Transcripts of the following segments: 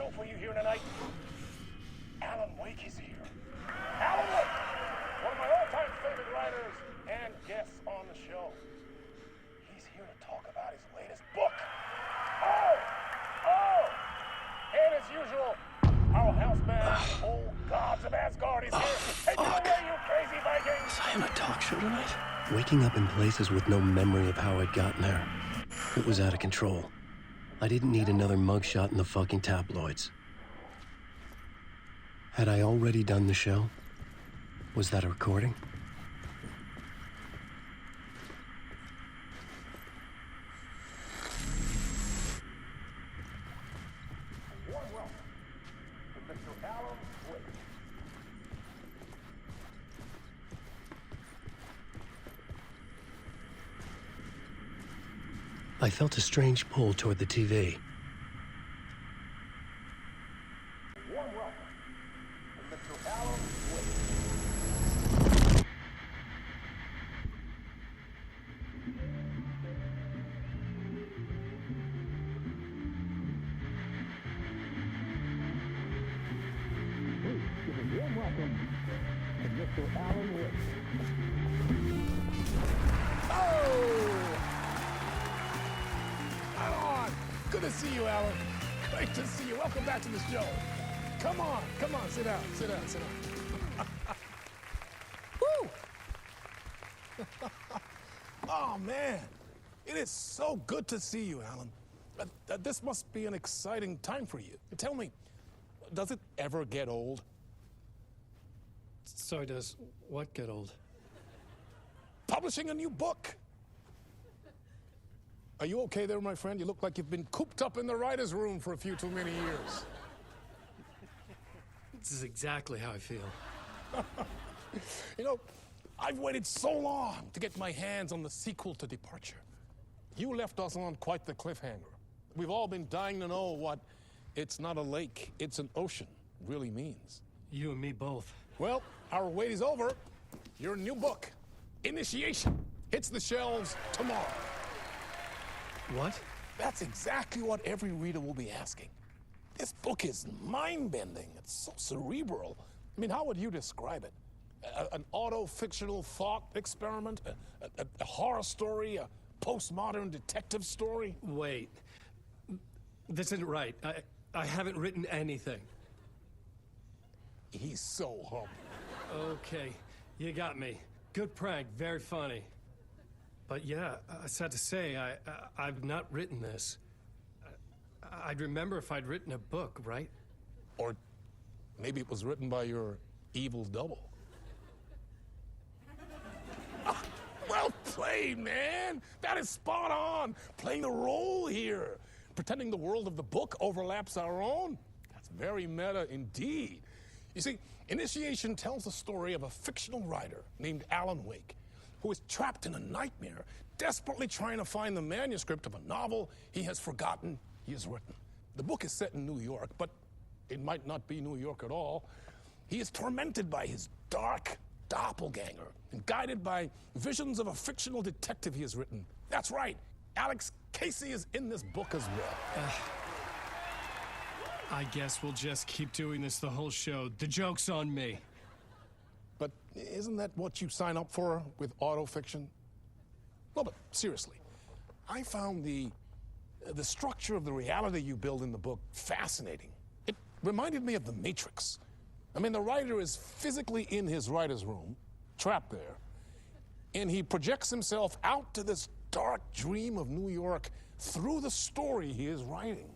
show for you here tonight. Alan Wake is here. Alan Wake, one of my all-time favorite writers and guests on the show. He's here to talk about his latest book. And as usual, our house band, Old Gods of Asgard, is here. Take it away, you crazy Vikings! Was I on a talk show tonight? Waking up in places with no memory of how I'd gotten there. It was out of control. I didn't need another mugshot in the fucking tabloids. Had I already done the show? Was that a recording? Warm welcome to Mr. Alan Wake. I felt a strange pull toward the TV. Warm welcome to Mr. Alan Wake. Please give a warm welcome to Mr. Alan Wake. Good to see you, Alan. Great to see you. Welcome back to the show. Come on, sit down. Woo! Oh, man. It is so good to see you, Alan. This must be an exciting time for you. Tell me, does it ever get old? Sorry, does what get old? Publishing a new book. Are you okay there, my friend? You look like you've been cooped up in the writer's room for a few too many years. This is exactly how I feel. You know, I've waited so long to get my hands on the sequel to Departure. You left us on quite the cliffhanger. We've all been dying to know what "it's not a lake, it's an ocean" really means. You and me both. Well, our wait is over. Your new book, Initiation, hits the shelves tomorrow. What? That's exactly what every reader will be asking. This book is mind-bending. It's so cerebral. I mean, how would you describe it? An auto-fictional thought experiment? A horror story? A postmodern detective story? Wait. This isn't right. I haven't written anything. He's so humble. Okay, you got me. Good prank, very funny. But yeah, sad to say, I've not written this. I'd remember if I'd written a book, right? Or maybe it was written by your evil double. Well played, man. That is spot on. Playing the role here. Pretending the world of the book overlaps our own. That's very meta indeed. You see, Initiation tells the story of a fictional writer named Alan Wake, who is trapped in a nightmare, desperately trying to find the manuscript of a novel he has forgotten he has written. The book is set in New York, but it might not be New York at all. He is tormented by his dark doppelganger and guided by visions of a fictional detective he has written. That's right, Alex Casey is in this book as well. I guess we'll just keep doing this the whole show. The joke's on me. But isn't that what you sign up for with autofiction? No, but seriously, I found the structure of the reality you build in the book fascinating. It reminded me of The Matrix. I mean, the writer is physically in his writer's room, trapped there, and he projects himself out to this dark dream of New York through the story he is writing.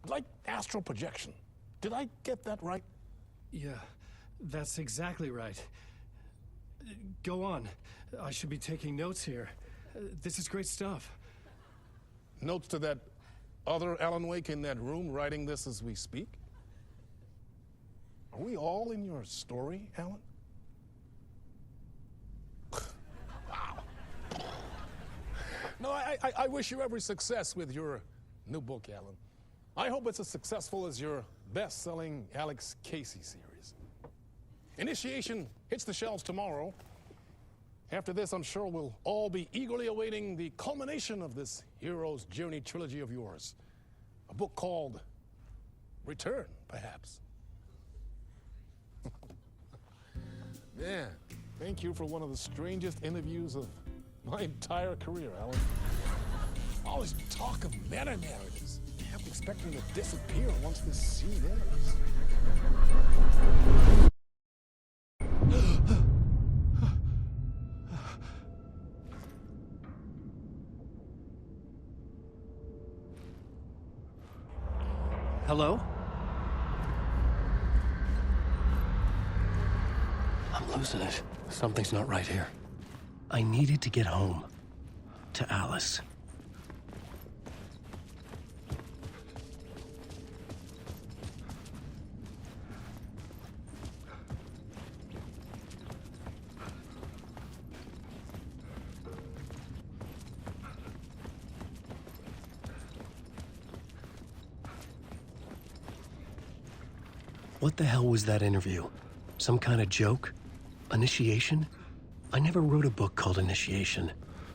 Like astral projection. Did I get that right? Yeah, that's exactly right. Go on. I should be taking notes here. This is great stuff. Notes to that other Alan Wake in that room writing this as we speak? Are we all in your story, Alan? Wow. No, I wish you every success with your new book, Alan. I hope it's as successful as your best-selling Alex Casey series. Initiation hits the shelves tomorrow. After this, I'm sure we'll all be eagerly awaiting the culmination of this hero's journey trilogy of yours. A book called return, perhaps. Man, thank you for one of the strangest interviews of my entire career, Alan. All this talk of meta-narratives. I kept expecting to disappear once this scene ends. Hello? I'm losing it. Something's not right here. I needed to get home. To Alice. What the hell was that interview? Some kind of joke? Initiation? I never wrote a book called Initiation.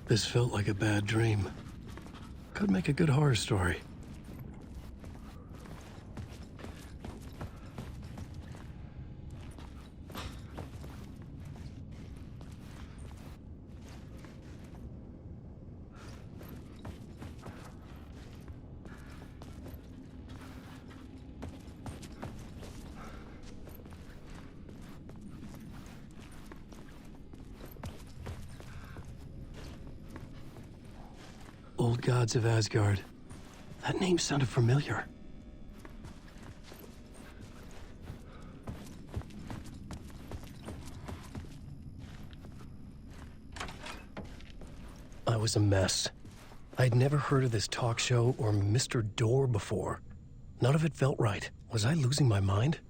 This felt like a bad dream. Could make a good horror story. Old Gods of Asgard. That name sounded familiar. I was a mess. I'd never heard of this talk show or Mr. Door before. None of it felt right. Was I losing my mind?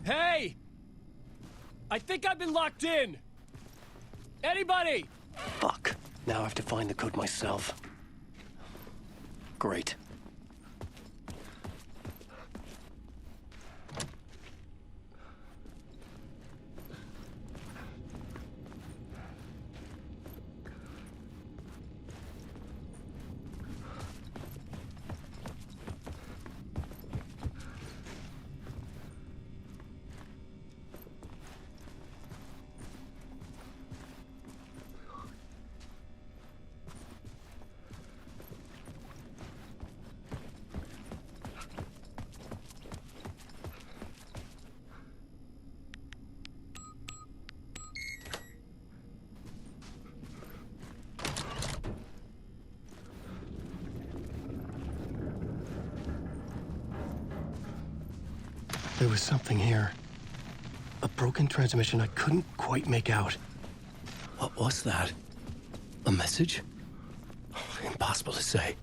Hey! I think I've been locked in! Anybody? Fuck. Now I have to find the code myself. Great. There was something here. A broken transmission I couldn't quite make out. What was that? A message? Impossible to say.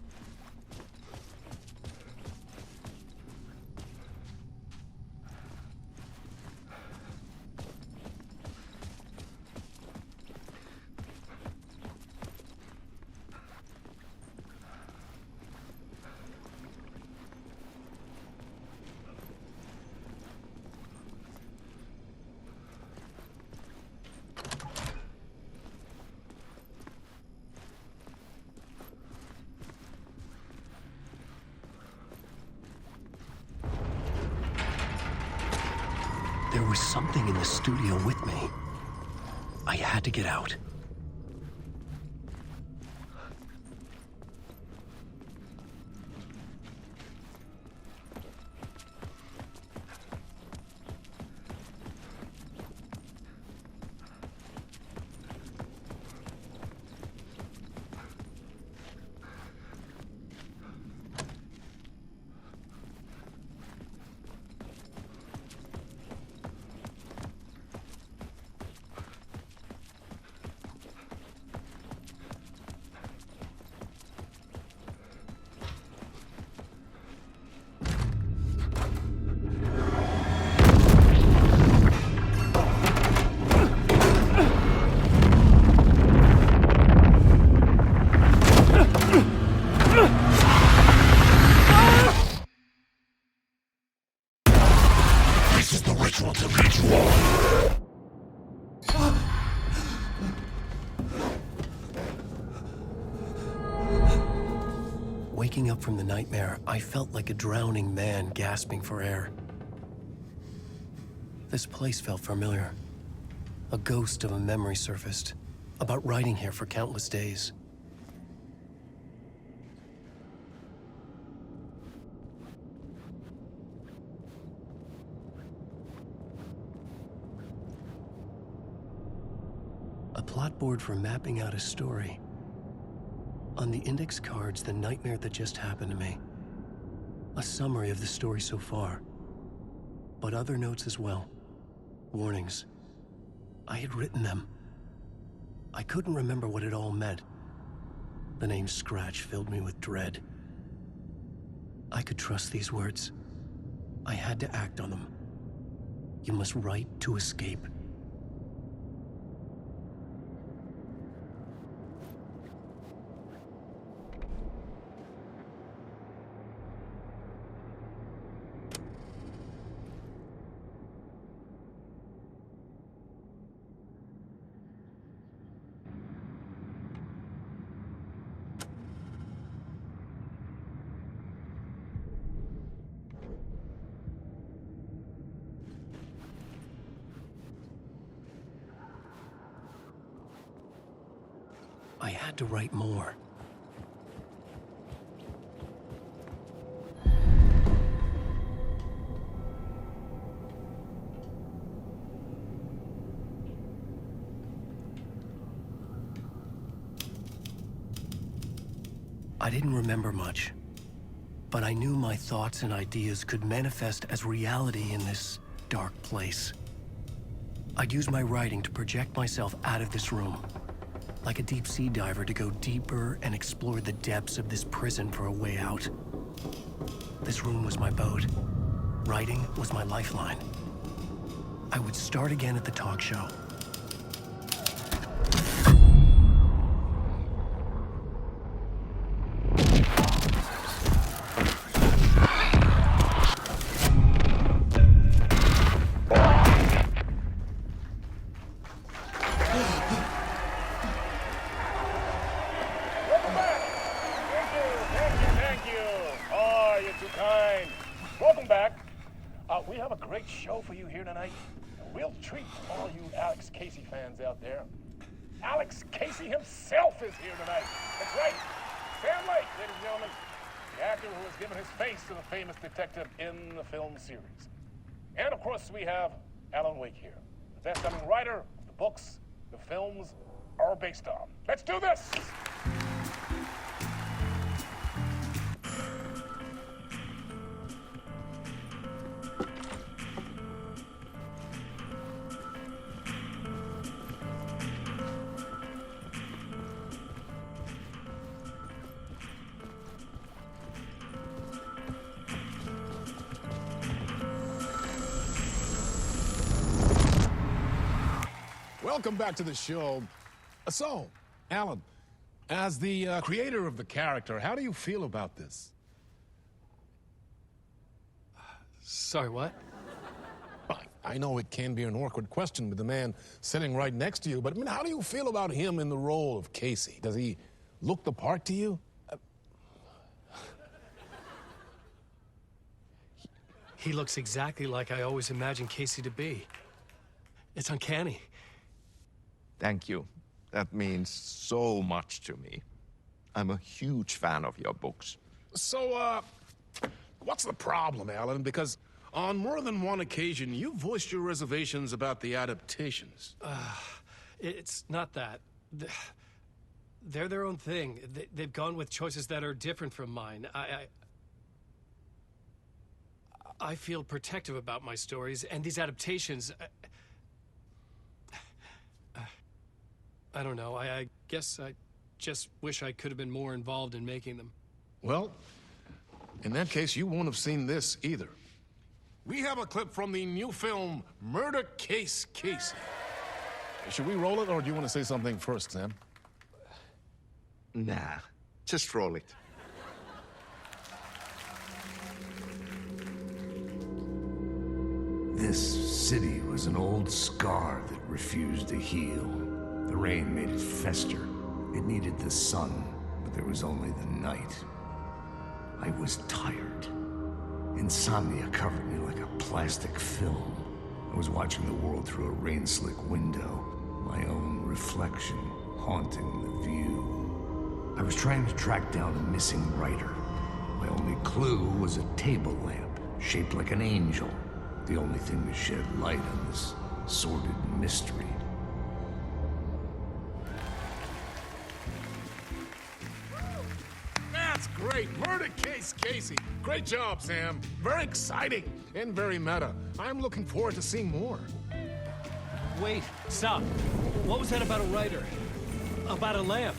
There was something in the studio with me. I had to get out. Waking up from the nightmare, I felt like a drowning man gasping for air. This place felt familiar. A ghost of a memory surfaced, about riding here for countless days. A plot board for mapping out a story. On the index cards, the nightmare that just happened to me. A summary of the story so far. But other notes as well. Warnings. I had written them. I couldn't remember what it all meant. The name Scratch filled me with dread. I could trust these words. I had to act on them. You must write to escape. I had to write more. I didn't remember much, but I knew my thoughts and ideas could manifest as reality in this dark place. I'd use my writing to project myself out of this room. Like a deep-sea diver to go deeper and explore the depths of this prison for a way out. This room was my boat. Writing was my lifeline. I would start again at the talk show. We have a great show for you here tonight. A real treat for all you Alex Casey fans out there. Alex Casey himself is here tonight. That's right. Sam Lake, ladies and gentlemen. The actor who has given his face to the famous detective in the film series. And of course, we have Alan Wake here. The best-selling writer of the books the films are based on. Let's do this! Welcome back to the show. So, Alan, as the creator of the character, how do you feel about this? Sorry, what? I know it can be an awkward question with the man sitting right next to you, but I mean, how do you feel about him in the role of Casey? Does he look the part to you? He looks exactly like I always imagined Casey to be. It's uncanny. Thank you. That means so much to me. I'm a huge fan of your books. So, what's the problem, Alan? Because on more than one occasion, you voiced your reservations about the adaptations. It's not that. They're their own thing. They've gone with choices that are different from mine. I feel protective about my stories, and these adaptations... I don't know. I guess I just wish I could have been more involved in making them. Well, in that case, you won't have seen this either. We have a clip from the new film, Murder Case Casey. Should we roll it, or do you want to say something first, Sam? Nah, just roll it. This city was an old scar that refused to heal. The rain made it fester. It needed the sun, but there was only the night. I was tired. Insomnia covered me like a plastic film. I was watching the world through a rain-slick window, my own reflection haunting the view. I was trying to track down a missing writer. My only clue was a table lamp, shaped like an angel. The only thing to shed light on this sordid mystery. That's great. Murder case, Casey. Great job, Sam. Very exciting and very meta. I'm looking forward to seeing more. Wait, stop. What was that about a writer? About a lamp?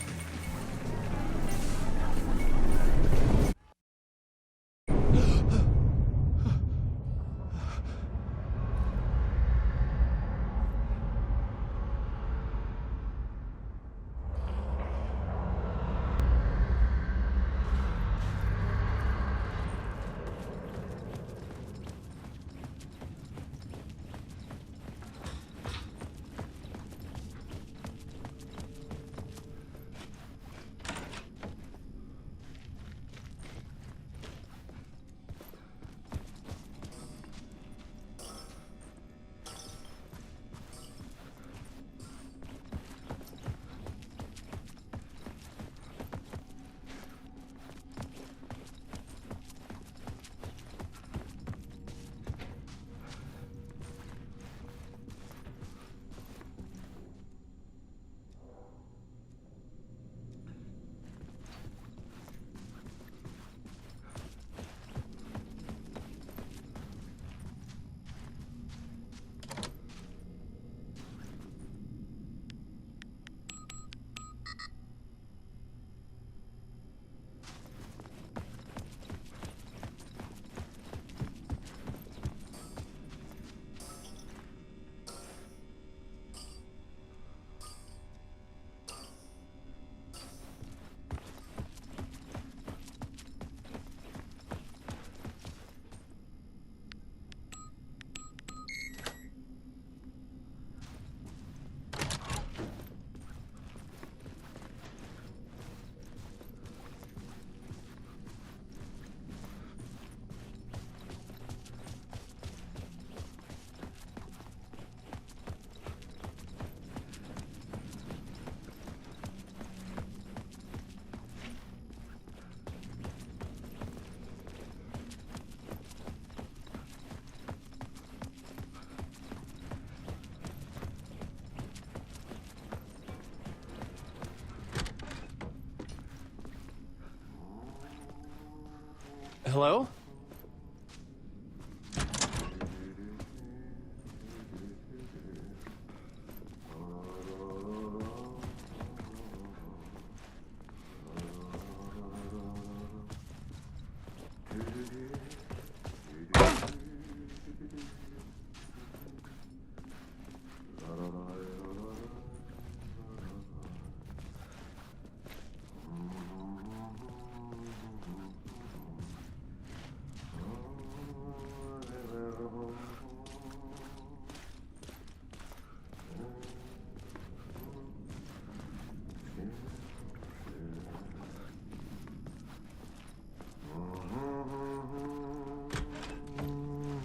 Hello?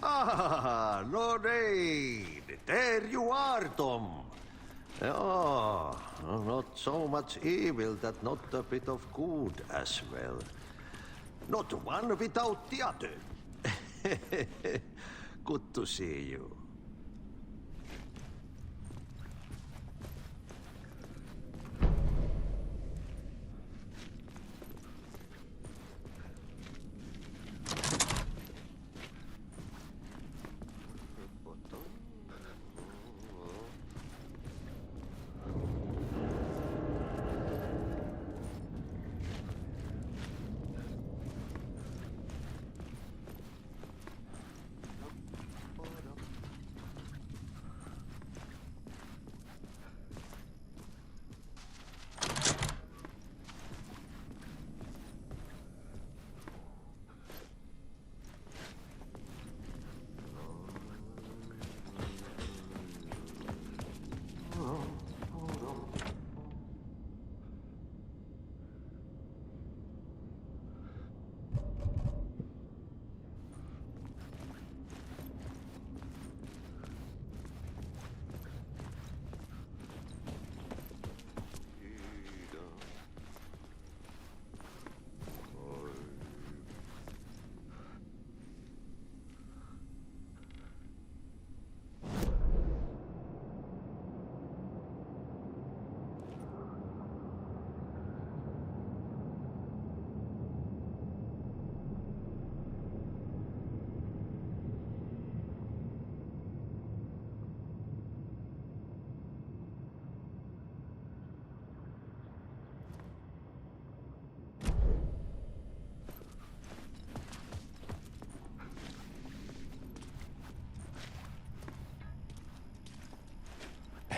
Ah, Lorraine! There you are, Tom. Oh, not so much evil that not a bit of good as well. Not one without the other. Good to see you.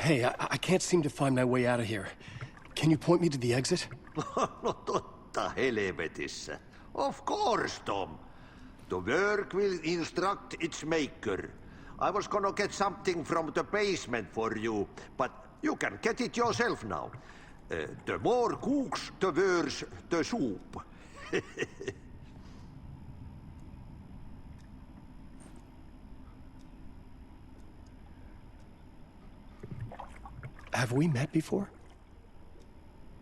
Hey, I can't seem to find my way out of here. Can you point me to the exit? No totta helvetissä. Of course, Tom. The work will instruct its maker. I was gonna get something from the basement for you, but you can get it yourself now. The more cooks, the worse the soup. Have we met before?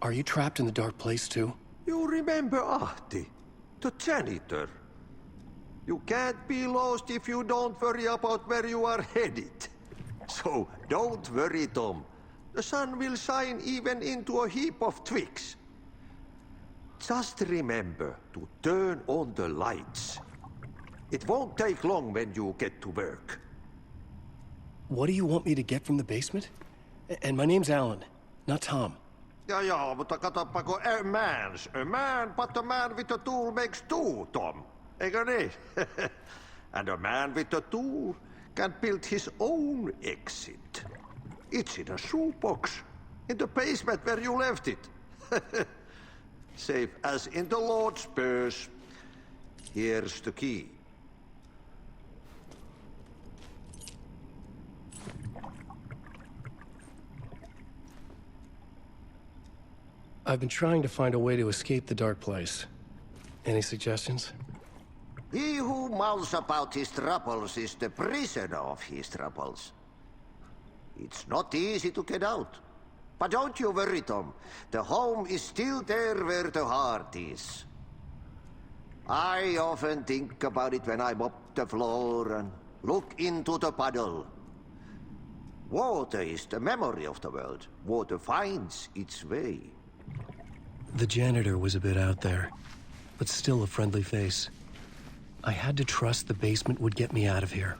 Are you trapped in the dark place too? You remember Ahti, the janitor. You can't be lost if you don't worry about where you are headed. So don't worry, Tom. The sun will shine even into a heap of twigs. Just remember to turn on the lights. It won't take long when you get to work. What do you want me to get from the basement? And my name's Alan, not Tom. Ja, mutta katoppa kun a man, but a man with a tool makes two, Tom. Eikö niin? And a man with a tool can build his own exit. It's in a shoebox, in the basement where you left it. Safe as in the Lord's purse. Here's the key. I've been trying to find a way to escape the dark place. Any suggestions? He who mouths about his troubles is the prisoner of his troubles. It's not easy to get out. But don't you worry, Tom. The home is still there where the heart is. I often think about it when I mop the floor and look into the puddle. Water is the memory of the world. Water finds its way. The janitor was a bit out there, but still a friendly face. I had to trust the basement would get me out of here.